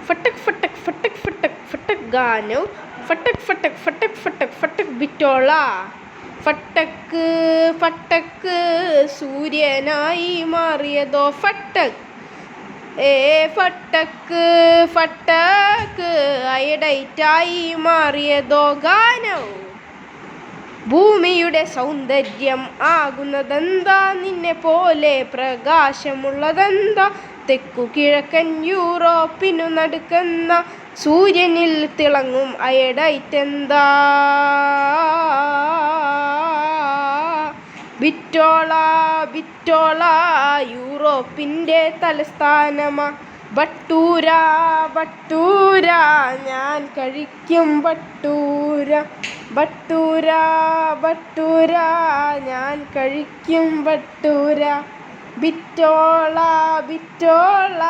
ഫട്ടക് ഫട്ടക് ഫട്ടക് ഫട്ടക് ഫട്ടക് ഗാനവ് ഫട്ടക് ഫട്ടക് ഫട്ടക് ഫട്ടക് ഫട്ടക് ബിറ്റോള. ഫട്ടക്ക് ഫട്ടക്ക് സൂര്യനായി മാറിയതോ ഫട്ടക്. ഫട്ടക്ക് ഫട്ടക്ക് അയഡൈറ്റായി മാറിയതോ ഗാനവ്. ഭൂമിയുടെ സൗന്ദര്യം ആകുന്നതെന്താ, നിന്നെ പോലെ പ്രകാശമുള്ളതെന്താ, തെക്കു കിഴക്കൻ യൂറോപ്പിനു നടുക്കുന്ന സൂര്യനിൽ തിളങ്ങും അയഡൈറ്റെന്താ. ബിറ്റോള ബിറ്റോള യൂറോപ്പിൻ്റെ തലസ്ഥാനമാ. ബട്ടൂര ബട്ടൂര ഞാൻ കഴിക്കും ബട്ടൂര. ബട്ടൂര ബട്ടൂര ഞാൻ കഴിക്കും ബട്ടൂര. ബിറ്റോള ബിറ്റോള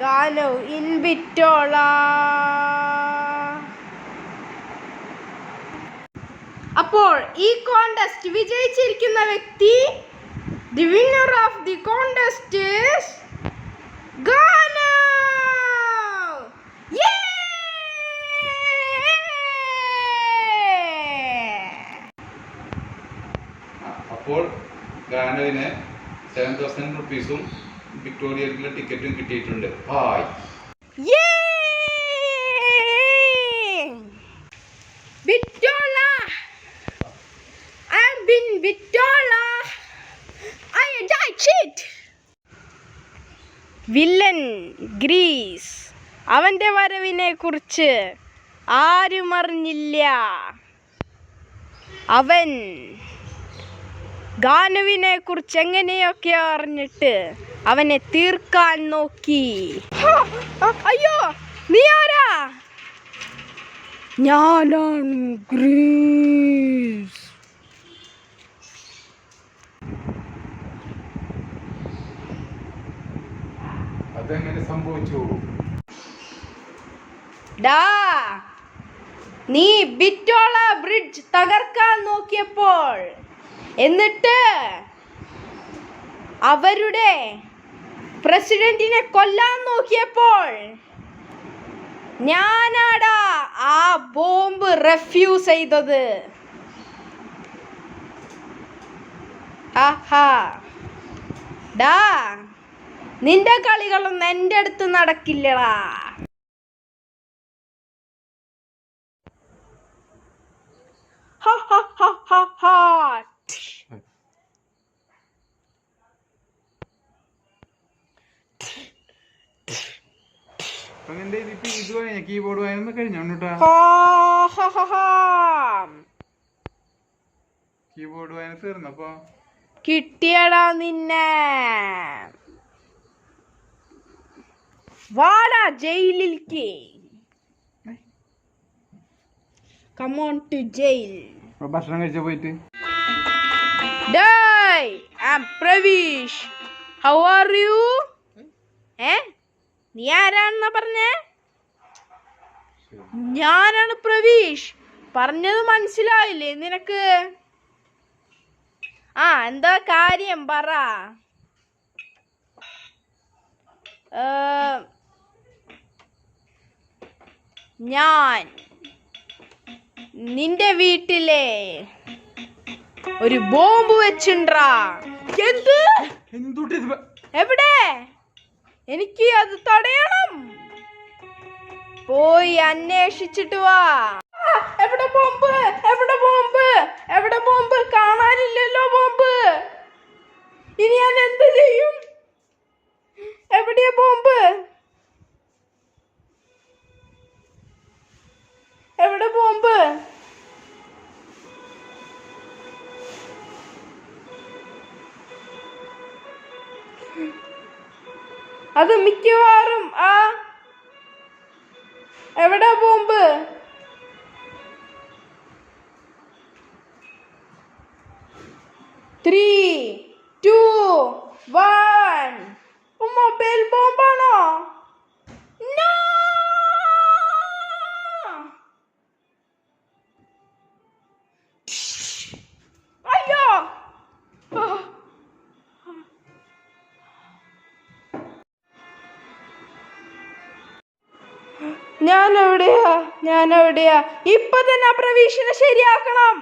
ഗാനവ് ഇൻ ബിറ്റോള. അപ്പോൾ ഈ കോണ്ടസ്റ്റ് വിജയിച്ചിരിക്കുന്ന വ്യക്തി, the winner of the contest is Ganav. അപ്പോൾ ഗാനവിന് 7,000 റുപ്പീസും വിക്ടോറിയയിലുള്ള ടിക്കറ്റും കിട്ടിയിട്ടുണ്ട്. ഹായ്. വില്ലൻ ഗ്രീസ്, അവൻ്റെ വരവിനെ കുറിച്ച് ആരും അറിഞ്ഞില്ല. അവൻ ഗാനുവിനെ കുറിച്ച് എങ്ങനെയൊക്കെ അറിഞ്ഞിട്ട് അവനെ തീർക്കാൻ നോക്കി. അയ്യോ, നീ ആരാ? ഞാനാണ് ഗ്രീസ്. അതെങ്ങനെ സംഭവിച്ചു? നീ ബിറ്റോള ബ്രിഡ്ജ് തകർക്കാൻ നോക്കിയപ്പോൾ, എന്നിട്ട് അവരുടെ പ്രസിഡന്റിനെ കൊല്ലാൻ നോക്കിയപ്പോൾ ഞാനാടാ ആ ബോംബ് റെഫ്യൂസ് ചെയ്തത്. നിന്റെ കളികളൊന്നും എൻ്റെ അടുത്ത് നടക്കില്ലടാ. കീബോർഡ് വായന കഴിഞ്ഞോ? കീബോർഡ് വായന തീർന്നപ്പോ കിട്ടിയടാ നിന്നെ. വാടാ ജയിലിലേക്ക്. Come on to jail. ഭക്ഷണം കഴിച്ച പോയിട്ട്. I'm Pravish. How are you? നീ ആരാണെന്നാ പറഞ്ഞേ? ഞാനാണ് പ്രവീഷ്. പറഞ്ഞത് മനസ്സിലായില്ലേ നിനക്ക്? എന്താ കാര്യം പറ. ഞാൻ നിന്റെ വീട്ടിലെ ഒരു ബോംബ് വെച്ചിണ്ടാ. എവിടെ? എനിക്ക് അത് തടയണം. പോയി അന്വേഷിച്ചിട്ട് വാ. എവിടെ ബോംബ്? എവിടെ ബോംബ്? എവിടെ ബോംബ്? കാണാനില്ലല്ലോ ബോംബ്. ഇനി ഞാൻ എന്ത് ചെയ്യും? എവിടെയാ ബോംബ്? എവിടെ ബോംബ്? അത് മിക്കവാറും എവിടെ ബോംബ്? 3, 2, 1. മൊബൈൽ ബോംബാണോ? അയ്യോ, ഞാൻ എവിടെയാ ഇപ്പൊ തന്നെ ആ പ്രവീഷിനെ ശരിയാക്കണം.